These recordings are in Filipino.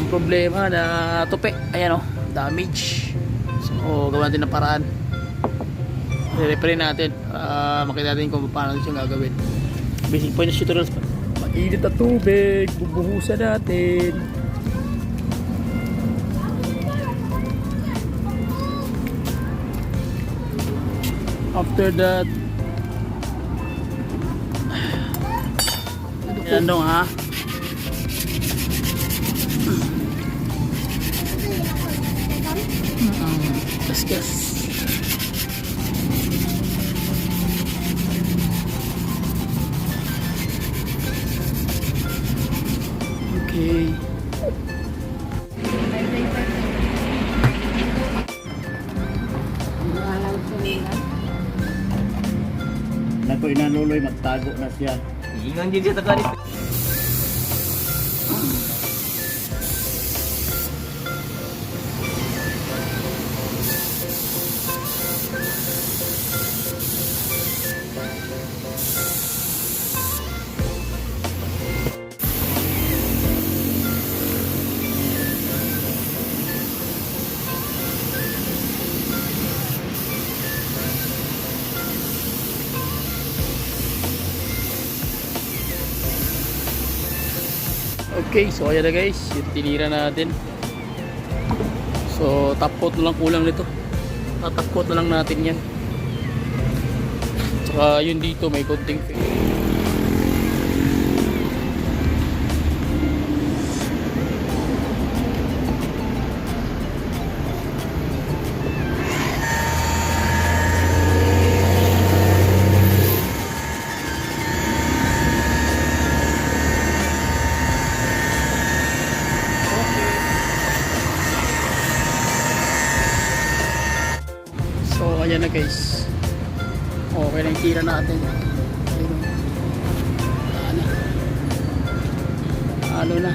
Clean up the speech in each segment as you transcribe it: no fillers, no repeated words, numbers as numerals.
problema na tupi. Ayan o, damage. So gawa natin ng paraan. I-repair natin. Makita natin kung paano natin yung gagawin. Basic point ng tutorials. Mainit na tubig. Bubuhusan natin. After that, yan dong ha. Gas. Okay. Nato inanuloy, magtago na siya. Ingang din siya tagalit. Okay, so ayan na guys, yung tinira natin. So top coat na lang kulang nito. Top coat na lang natin yan. Tsaka yun dito may konting so ayan na guys. Okay na yung tira natin. Ano na.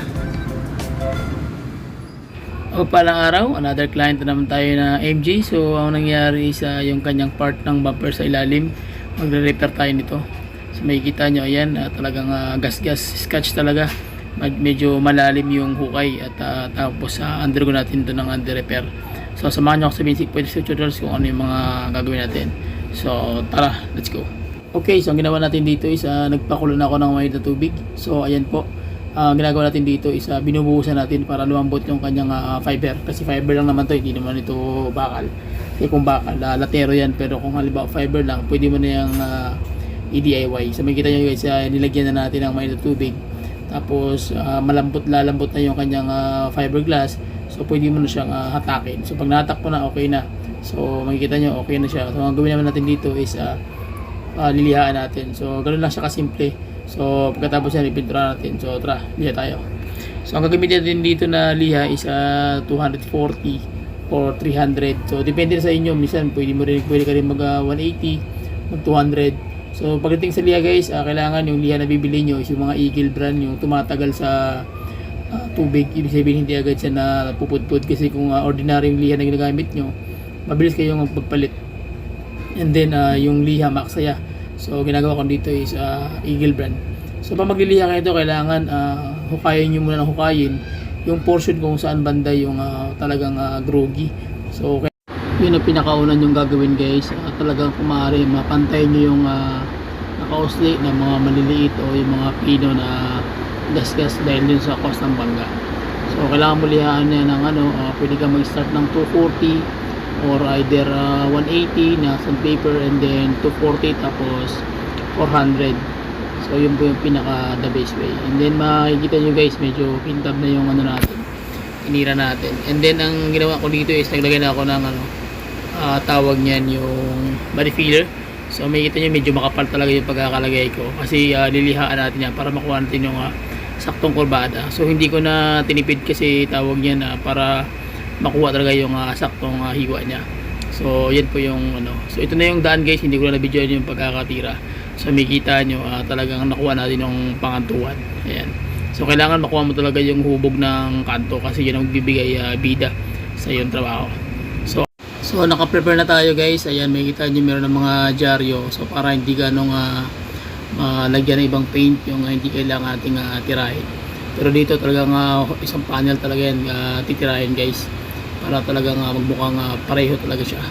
O palang araw, another client na naman tayo na MJ. So ang nangyari sa yung kanyang part ng bumper sa ilalim, magre-repair tayo nito. So makikita nyo ayan, talagang gas-gas scratch talaga. Medyo malalim yung hukay at tapos undergo natin ito ng under repair. So samahan nyo ako sa basic points tutorials kung ano yung mga gagawin natin. So tara, let's go. Okay, so ang ginawa natin dito is nagpakulo na ako ng mainit na tubig. So ayan po, ginagawa natin dito is binubuhusan natin para lumambot yung kanyang fiber. Kasi fiber lang naman to, hindi naman ito bakal. Kasi kung bakal, latero yan. Pero kung halimbawa fiber lang, pwede mo na yung i-DIY. So makikita nyo guys, nilagyan na natin ng mainit na tubig. Tapos lalambot na yung kanyang fiberglass. So pwede mo na siyang hatakin. So pag nahatak mo na, okay na. So makikita nyo, okay na siya. So ang gawin naman natin dito is lilihaan natin. So ganoon lang siya kasimple. So pagkatapos yan, ipintura natin. So tara, liha tayo. So ang gagamitin natin dito na liha is 240 or 300. So depende sa inyo. Minsan pwede ka rin mag 180, mag 200. So pagdating sa liha guys, kailangan yung liha na bibili nyo is yung mga Eagle brand, yung tumatagal sa tubig. Ibig sabihin hindi agad siya na pupudpud, kasi kung ordinaryong liha na ginagamit nyo, mabilis kayong magpapalit. And then yung liha Maxaya, so ginagawa ko dito is Eagle brand. So pag magliliha kayo ito, kailangan hukayin nyo muna ng hukayin yung portion kung saan banda yung talagang groggy. So yun ang pinakaunan yung gagawin guys. Talagang kung maaari mapantay nyo yung naka-oscillate na mga maliliit o yung mga pino na gas-gas dahil dun sa cost ng bangga. So kailangan mo lihaan niya ng pwede ka mag-start ng 240 or either 180 na sandpaper, and then 240 tapos 400. So yun po yung pinaka the best way. And then makikita nyo guys, medyo pintab na yung natin, inira natin. And then ang ginawa ko dito is naglagay na ako ng tawag niyan yung body filler. So makikita nyo medyo makapal talaga yung pagkakalagay ko, kasi lilihaan natin yan para makuha natin yung saktong kurbada. So hindi ko na tinipid kasi tawag niyan para makuha talaga yung saktong hiwa niya. So yan po yung So ito na yung daan guys, hindi ko na na-video yung pagkakatira. So makikita nyo talagang nakuha natin yung pangantuan. Ayan. So kailangan makuha mo talaga yung hubog ng kanto, kasi yun ang bibigay bida sa iyong trabaho. So naka-prepare na tayo guys. Ayan, makikita nyo meron ng mga dyaryo. So para hindi ganong lagyan ng ibang paint yung hindi kailangan ating tirahin. Pero dito talagang isang panel talaga yan titirahin guys, para talagang magmukhang pareho talaga siya.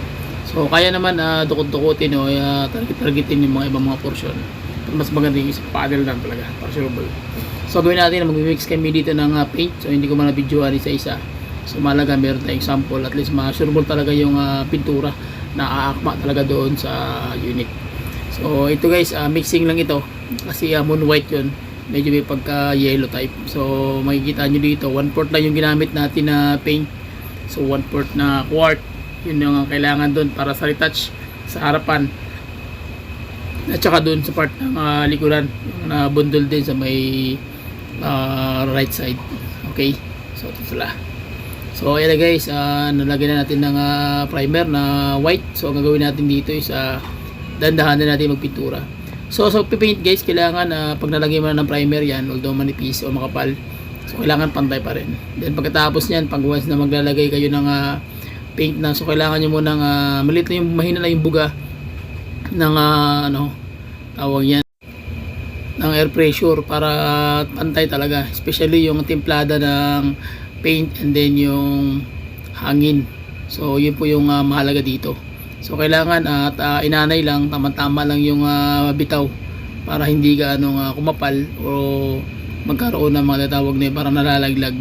So kaya naman dukot-dukutin o targetin yung mga ibang mga portion. Pero mas maganda yung isang panel lang talaga para sureable. So gawin natin, mag-mix kami dito ng paint. So hindi ko man na-videoan isa-isa. So malaga meron tayong sample, at least ma-sureable talaga yung pintura na aakma talaga doon sa unit. So ito guys, mixing lang ito kasi moon white yun, medyo may pagka yellow type. So makikita nyo dito 1/4 lang yung ginamit natin na paint. So 1/4 na quart, yun yung kailangan doon para sa retouch sa harapan at saka doon sa part ng likuran, na bundle din sa may right side. Okay, so ito sila. So ayan na guys, nalagyan na natin ng primer na white. So ang gagawin natin dito is dandahan na natin magpintura. So sa paint guys, kailangan pag nalagyan mo na ng primer yan, although manipis o makapal, so kailangan pantay pa rin. Then pagkatapos niyan, pag once na maglalagay kayo ng paint na, so kailangan nyo munang maliit na yung, mahina na yung buga ng tawag yan, ng air pressure para pantay talaga, especially yung timplada ng paint and then yung hangin. So yun po yung mahalaga dito. So kailangan inanay lang, tama-tama lang yung bitaw para hindi ka kumapal o magkaroon ng mga tatawag na parang nalalaglag.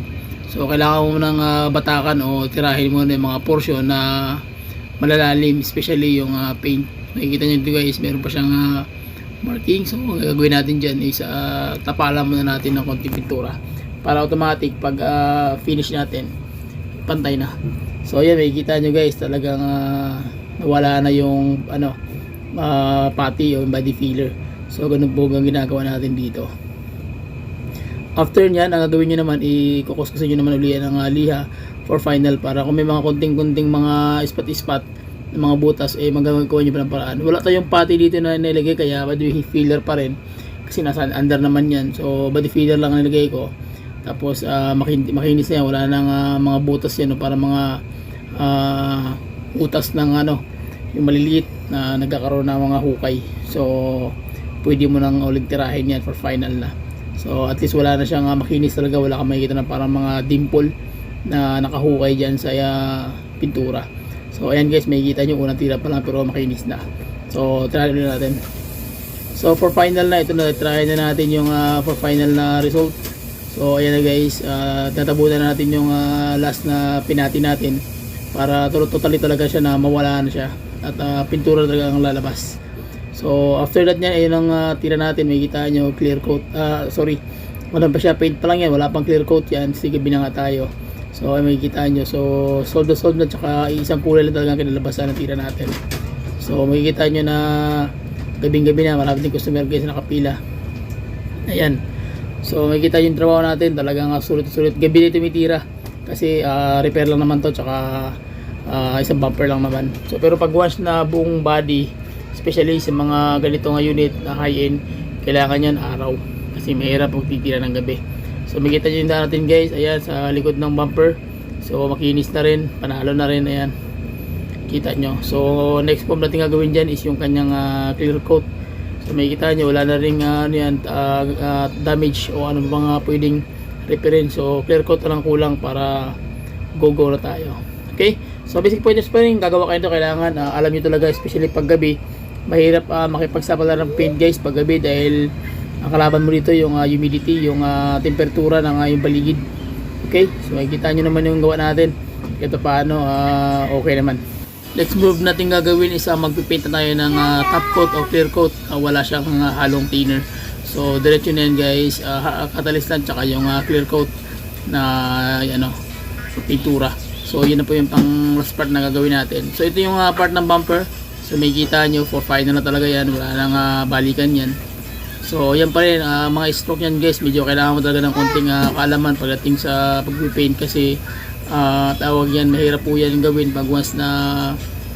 So kailangan mo nang batakan o tirahin mo na yung mga portion na malalalim, especially yung paint. Makikita nyo dito guys, meron pa siyang marking. So ang gagawin natin dyan is tapalan muna natin ng konting pintura para automatic pag finish natin, pantay na. So ayan, makikita nyo guys, talagang wala na yung pati o body filler. So ganun po ang ginagawa natin dito. After nyan, ang gagawin nyo naman, ikukuskusin nyo naman ulit ng liha for final, para kung may mga konting mga ispat-ispat ng mga butas, magagawa nyo pa ng paraan. Wala tayong pati dito na nilagay, kaya body filler pa rin kasi nasa under naman yan. So body filler lang ang nilagay ko, tapos makinis na yan, wala nang mga butas yan para mga utas ng yung maliliit na nagkakaroon ng mga hukay. So pwede mo nang ulit tirahin yan for final na. So at least wala na siyang makinis talaga, wala kang makikita na parang mga dimple na nakahukay dyan sa pintura. So ayan guys, makikita nyo unang tira pa lang pero makinis na. So try na natin. So for final na, ito na, try na natin yung for final na result. So ayan na guys, tatabunan na natin yung last na pinati natin para totally talaga siya na mawala na siya at pintura talaga ang lalabas. So after that niya, ayun ang tira natin. Makikita nyo clear coat, sorry, wala pa siya, paint pa lang yan, wala pang clear coat yan. Sige, binanga tayo. So ay makikita nyo, so solve na tsaka isang kulay lang talaga kinalabasan ng tira natin. So makikita nyo na gabing-gabi na, marami din customer guys na nakapila. Ayan, so makikita yung trabaho natin, talagang sulit-sulit. Gabi na tumitira kasi repair lang naman to, tsaka isang bumper lang naman. So pero pag once na buong body, especially sa mga ganito nga unit na high-end, kailangan yan araw kasi mahirap pag titira ng gabi. So makikita nyo yung daan natin guys, ayan sa likod ng bumper. So makinis na rin, panalo na rin, ayan, kita nyo. So next form natin gagawin dyan is yung kanyang clear coat. So makikita nyo wala na rin damage o ano mga pwedeng reference. So clear coat na lang kulang para go na tayo. Okay, so basic pointers pa rin gagawa kayo ito. Kailangan alam nyo talaga, especially pag gabi, mahirap makipagsapala ng paint guys pag gabi, dahil ang kalaban mo dito yung humidity, yung temperatura ng yung paligid. Okay, so makikita nyo naman yung gawa natin. Ito paano, okay naman. Let's move natin gagawin is magpipaint na tayo ng top coat o clear coat. Wala siyang halong thinner. So diretso na yan guys, catalyst lang tsaka yung clear coat na pintura. So yun na po yung pang last part na gagawin natin. So ito yung part ng bumper. So may kita nyo for final na talaga yan, wala nang balikan yan. So yan pa rin, mga stroke yan guys, medyo kailangan mo talaga ng konting kaalaman pagdating sa pag-paint kasi tawag yan, mahirap po yan gawin pag once na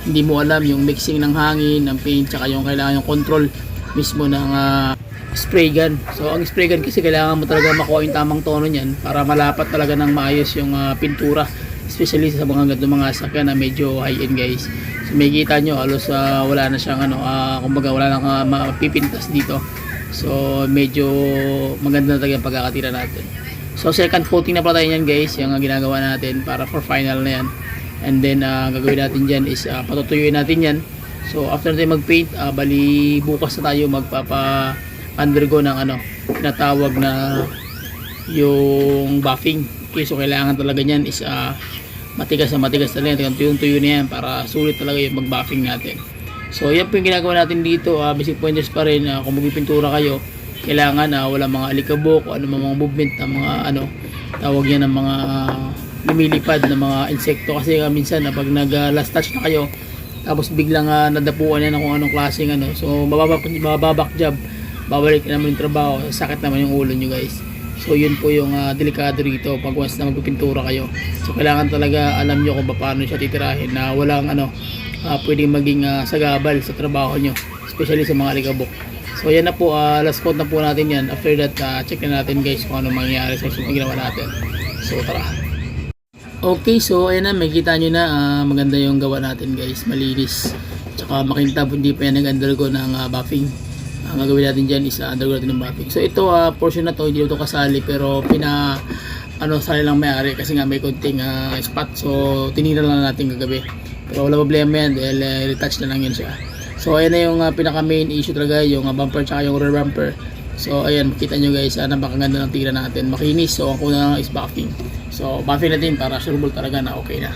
hindi mo alam yung mixing ng hangin, ng paint, tsaka yung kailangan yung control mismo ng spray gun. So ang spray gun kasi kailangan mo talaga makuha yung tamang tono niyan para malapat talaga ng maayos yung pintura, especially sa mga ganito mga sakyan na medyo high-end guys. So makikita nyo halos wala na siyang kumbaga wala nang mapipintas dito. So medyo maganda na talaga yung pagkakatira natin. So So second coating na pala tayo yan guys, yung ginagawa natin para for final na yan. And then gagawin natin dyan is patutuyuin natin yan. So after natin mag-paint, bali bukas na tayo magpapa-undergo ng tinatawag na yung buffing. Okay, so kailangan talaga niyan is matigas talaga, tuyo na yan para sulit talaga yung mag-buffing natin. So yan po yung ginagawa natin dito. Basic pointers pa rin, kung magpipintura kayo, kailangan wala mga alikabok o mga movement ng mga tawag yan ng mga lumilipad na mga insekto, kasi minsan pag nag last touch na kayo tapos biglang nadapuan yan kung anong klaseng so mababak job, babalik na naman yung trabaho, sakit naman yung ulo nyo guys. So yun po yung delikado rito pag once na magpipintura kayo. So kailangan talaga alam nyo kung paano siya titirahin na walang pwedeng maging sagabal sa trabaho nyo, especially sa mga alikabok. So yan na po, last coat na po natin yan. After that, check na natin guys kung ano mangyayari sa ginawa natin. So tara. Okay, so ayan na, makikita nyo na maganda yung gawa natin guys, malinis. Tsaka makintab, hindi pa yan nag-undergo ng buffing. Ang gagawin natin dyan is undergo natin ng buffing. So ito, portion na to, hindi ito kasali, pero sali lang may-ari kasi nga may konting spot. So tinira lang natin kagabi. Pero wala problema yan dahil retouch na lang yun siya. So ayan na yung pinaka main issue talaga, yung bumper tsaka yung rear bumper. So ayan, makita nyo guys, napakaganda ng tira natin, makinis. So ang kuna lang is buffing. So buffing natin para sureball talaga na okay na.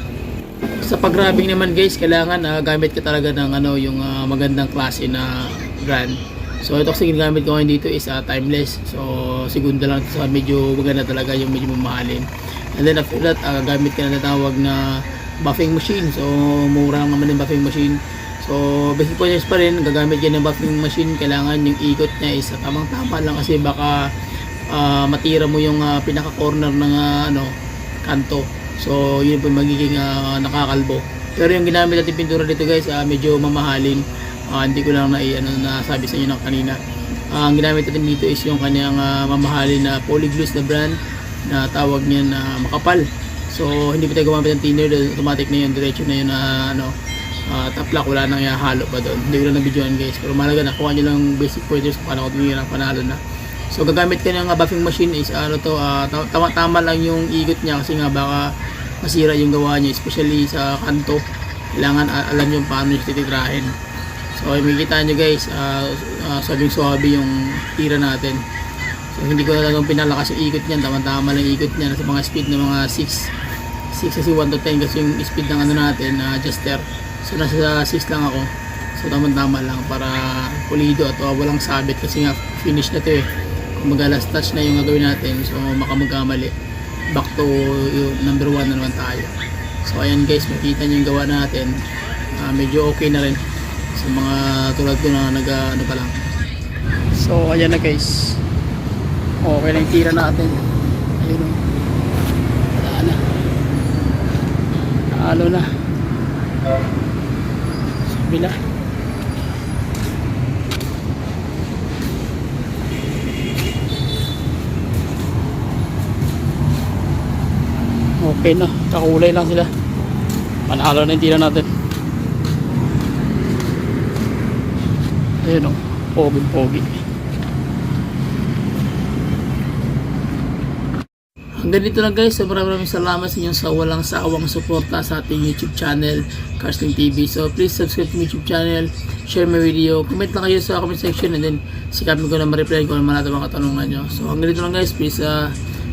Sa pag-rubbing naman guys, kailangan gamit ka talaga ng yung magandang klase na brand. So ito kasi ginagamit ko ngayon dito is timeless. So segunda lang ito, medyo maganda talaga, yung medyo mamahalin. And then after that, gamit ka na natawag na buffing machine. So mura lang naman yung buffing machine. So basic pointers pa rin, gagamit yan ng buffing machine. Kailangan yung ikot niya is tamang tama lang, kasi baka matira mo yung pinaka corner ng kanto. So yun po magiging nakakalbo. Pero yung ginamit natin pintura dito guys, medyo mamahalin. Hindi ko lang nasabi sa inyo ng kanina. Ang ginamit natin dito is yung kanyang mamahalin na polygloss na brand, na tawag niyan na makapal. So hindi pa tayo gumamit ng thinner, automatic na yun, diretso na yun taplak, wala nang ihahalo pa doon. Hindi ko lang na-videoan guys, pero mahalaga nakuha nyo lang basic pointers kung paano ko tinira, panalo na. So gagamit ka ng buffing machine is tama lang yung ikot niya, kasi nga baka masira yung gawa niya, especially sa kanto. Kailangan alam nyo paano siya titirahin. So makikita nyo guys, sabing-swabe yung tira natin. So hindi ko na lang pinalakas yung ikot niyan, tama-tama lang ikot niya sa mga speed na mga 6 kasi 1 to 10 kasi yung speed ng natin, adjuster. So nasa 6 lang ako. So tama-tama lang para pulido at walang sabit, kasi nga finish na to kung mag-last touch na yung gagawin natin, so makamagkamali, back to number 1 na naman tayo. So ayan guys, makita nyo yung gawa natin, medyo okay na rin sa mga tulad ko na pa lang. So ayan na guys, okay na yung tira natin. Ayun wala na, naalo na sa bila. Okay na, kakulay lang sila, panalo na yung tira natin. Ayun pogi. Hanggang dito lang guys, so maraming salamat sa inyong walang sawang suporta sa ating YouTube channel, Carsling TV. So please subscribe to my YouTube channel, share my video, comment lang kayo sa comment section, and then sikapin ko na ma-reply ko naman natin mga katanungan nyo. So hanggang dito lang guys, please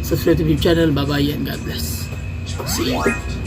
subscribe to my YouTube channel. Bye bye and God bless. See you.